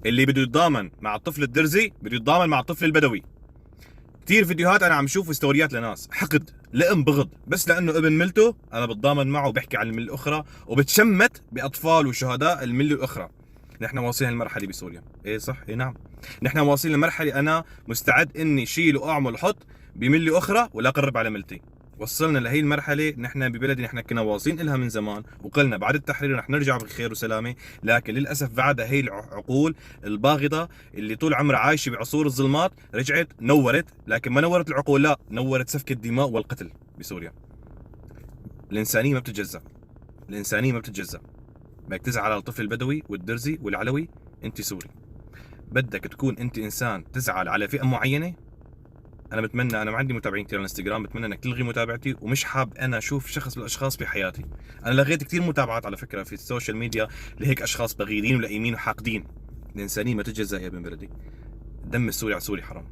اللي بده يتضامن مع الطفل الدرزي بده يتضامن مع الطفل البدوي. كثير فيديوهات انا عم شوف ستوريات لناس حقد لئم بغض بس لانه ابن ملته انا بتضامن معه وبحكي عن المله الاخرى وبتشمت باطفال وشهداء المله الاخرى. نحن واصلين للمرحله بسوريا. ايه صح، ايه نعم، نحن واصلين لمرحله انا مستعد اني شيل واعمل وحط بمله اخرى ولا اقرب على ملتي. وصلنا لهي المرحله. نحن ببلدي نحن كنا واصلين لها من زمان وقلنا بعد التحرير رح نرجع بخير وسلامه، لكن للاسف بعدها هي العقول الباغضه اللي طول عمرها عايشه بعصور الظلمات رجعت نورت، لكن ما نورت العقول، لا نورت سفك الدماء والقتل بسوريا. الانسانيه ما بتتجزأ، الانسانيه ما بتتجزأ. بدك تزعل على الطفل البدوي والدرزي والعلوي، انت سوري. بدك تكون انت انسان تزعل على فئه معينه. انا بتمنى، انا ما عندي متابعين كثير على الانستغرام، بتمنى انك تلغي متابعتي، ومش حاب انا اشوف شخص من الاشخاص بحياتي. انا لغيت كثير متابعات على فكره في السوشيال ميديا لهيك اشخاص بغيضين ولئيمين وحاقدين. الانسانيه ما تتجزأ يا ابن بلدي. الدم السوري على سوري حرام.